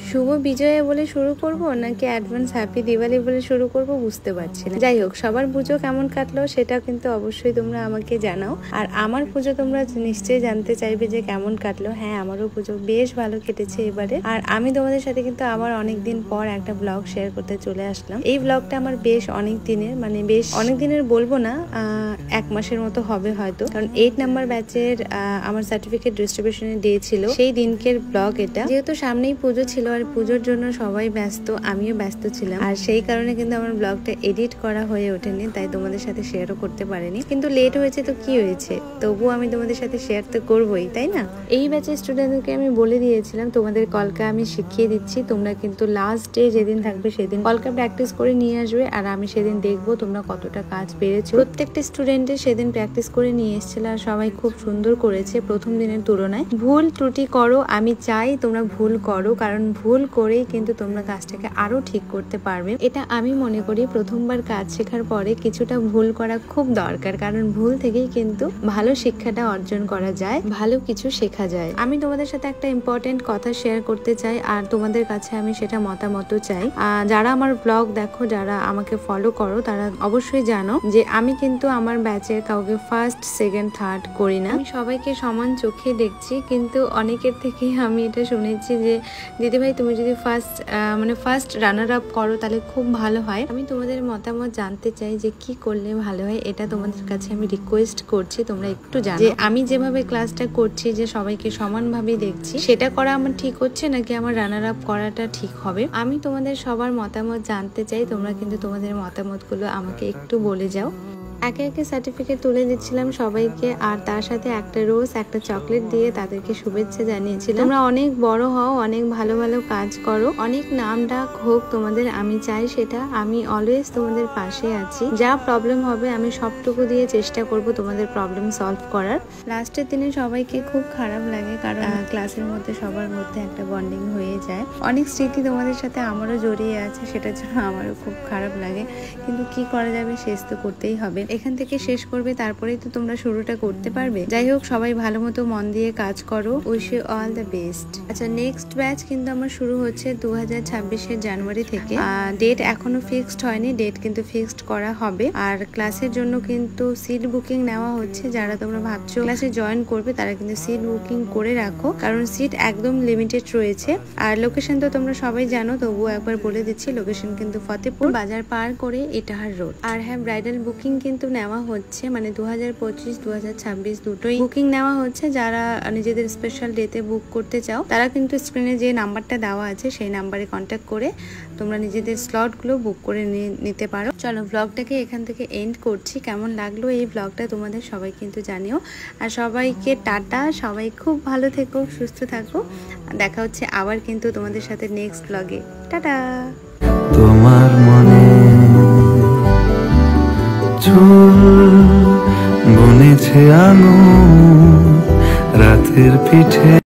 শুভ বিজয়া বলে শুরু করব নাকি অ্যাডভান্স হ্যাপি দিওয়ালি বলে শুরু করব বুঝতে পারছি না। যাই হোক, সবার পুজো কেমন কাটলো সেটা কিন্তু অবশ্যই তোমরা আমাকে জানাও। আর আমার পুজো তোমরা নিশ্চয়ই জানতে চাইবে যে কেমন কাটলো। হ্যাঁ, আমারও পুজো বেশ ভালো কেটেছে এবারে। আর আমি তোমাদের সাথে কিন্তু আবার অনেকদিন পর একটা ব্লগ শেয়ার করতে চলে আসলাম। এই ব্লগটা আমার বেশ অনেক দিনের, মানে বেশ অনেক দিনের বলবো না, 1 মাসের মতো হবে হয়তো, কারণ 8 নাম্বার ব্যাচের আমার সার্টিফিকেট ডিস্ট্রিবিউশনের ডে ছিল, সেই দিনকের ব্লগ এটা। যেহেতু সামনেই পুজো ছিল আর পুজোর জন্য সবাই ব্যস্ত, আমিও ব্যস্ত ছিলাম, আর সেই কারণে কিন্তু আমার ব্লগটা এডিট করা হয়ে ওঠেনি, তাই তোমাদের সাথে শেয়ারও করতে পারিনি। কিন্তু লেট হয়েছে তো কি হয়েছে, তবুও আমি তোমাদের সাথে শেয়ার তো করবোই, তাই না? এই ব্যাচের স্টুডেন্টদেরকে আমি বলে দিয়েছিলাম তোমাদের কলকা আমি শিখিয়ে দিচ্ছি, তোমরা কিন্তু লাস্ট ডে যেদিন থাকবে সেদিন কলকা প্র্যাকটিস করে নিয়ে আসবে, আর আমি সেদিন দেখবো তোমরা কতটা কাজ পেরেছো। প্রত্যেকটা স্টুডেন্টের সেদিন প্র্যাকটিস করে নিয়ে এসেছিল, আর সবাই খুব সুন্দর করেছে প্রথম দিনের তুলনায়। ভুল ত্রুটি করো, আমি চাই তোমরা ভুল করো, কারণ ভুল করেই কিন্তু তোমরা কাজটাকে আরো ঠিক করতে পারবে। এটা আমি মনে করি প্রথমবার কাজ শেখার পরে কিছুটা ভুল করা খুব দরকার, কারণ ভুল থেকেই কিন্তু ভালো শিক্ষাটা অর্জন করা যায়, ভালো কিছু শেখা যায়। আমি তোমাদের সাথে একটা ইম্পর্টেন্ট কথা শেয়ার করতে চাই, আর তোমাদের কাছে আমি সেটা মতামত চাই। যারা আমার ব্লগ দেখো, যারা আমাকে ফলো করো, তারা অবশ্যই জানো যে আমি কিন্তু আমার ব্যাচের কাউকে ফার্স্ট, সেকেন্ড, থার্ড করি না। আমি সবাইকে সমান চোখে দেখছি, কিন্তু অনেকের থেকে আমি এটা শুনেছি যে দিদি ভাই তুমি যদি ফার্স্ট রানার আপ করো তাহলে খুব ভালো হয়। আমি তোমাদের মতামত জানতে চাই যে কি করলে ভালো হয়, এটা তোমাদের কাছে আমি রিকোয়েস্ট করছি। তোমরা একটু জানো যে আমি যেভাবে ক্লাসটা করছি, যে সবাইকে সমানভাবে দেখছি, সেটা করা আমার ঠিক হচ্ছে নাকি আমার রানার আপ করাটা ঠিক হবে। আমি তোমাদের সবার মতামত জানতে চাই, তোমরা কিন্তু তোমাদের মতামতগুলো আমাকে একটু বলে যাও। একে একে সার্টিফিকেট তুলে দিচ্ছিলাম সবাইকে, আর তার সাথে একটা রোজ, একটা চকলেট দিয়ে তাদেরকে শুভেচ্ছা জানিয়েছিলাম। তোমরা অনেক বড় হও, অনেক ভালো ভালো কাজ করো, অনেক নাম ডাক হোক তোমাদের, আমি চাই সেটা। আমি অলওয়েজ তোমাদের পাশে আছি, যা প্রবলেম হবে আমি সবটুকু দিয়ে চেষ্টা করব তোমাদের প্রবলেম সলভ করার। লাস্টের দিনে সবাইকে খুব খারাপ লাগে, কারণ ক্লাসের মধ্যে সবার মধ্যে একটা বন্ডিং হয়ে যায়। অনেক স্মৃতি তোমাদের সাথে আমারও জড়িয়ে আছে, সেটার জন্য আমারও খুব খারাপ লাগে, কিন্তু কি করা যাবে, শেষ তো করতেই হবে। এখান থেকে শেষ করবে, তারপরেই তো তোমরা শুরুটা করতে পারবে। যাই হোক, সবাই ভালো মতো মন দিয়ে কাজ করো। Wish you all the best. আচ্ছা, নেক্সট ব্যাচ কিন্তু আমার শুরু হচ্ছে 2026 জানুয়ারি থেকে। ডেট এখনো ফিক্সড হয়নি, ডেট কিন্তু ফিক্সড করা হবে। আর ক্লাসের জন্য কিন্তু সিট বুকিং নেওয়া হচ্ছে। যারা তোমরা ভাবছো ক্লাসে জয়েন করবে, তারা কিন্তু সিট বুকিং করে রাখো, কারণ সিট একদম লিমিটেড রয়েছে। আর লোকেশন তো তোমরা সবাই জানো, তবুও একবার বলে দিচ্ছি, লোকেশন কিন্তু ফতেপুর বাজার পার করে ইটাহার রোড। আর হ্যাঁ, ব্রাইডাল বুকিং কিন্তু নেওয়া হচ্ছে, মানে 2025 2026 দুটোই বুকিং নেওয়া হচ্ছে। যারা নিজেদের স্পেশাল ডেতে বুক করতে চাও, তারা কিন্তু স্ক্রিনে যে নাম্বারটা দেওয়া আছে সেই নাম্বারে কন্ট্যাক্ট করে তোমরা নিজেদের স্লটগুলো বুক করে নিতে পারো। চলো, ব্লগটাকে এখান থেকে এন্ড করছি। কেমন লাগলো এই ব্লগটা তোমাদের সবাই কিন্তু জানিও। আর সবাইকে টাটা, সবাই খুব ভালো থেকো, সুস্থ থাকো। দেখা হচ্ছে আবার কিন্তু তোমাদের সাথে নেক্সট ব্লগে। টাটা। তোমার মনে চুল বনেছে আঙুল রাতের পিঠে।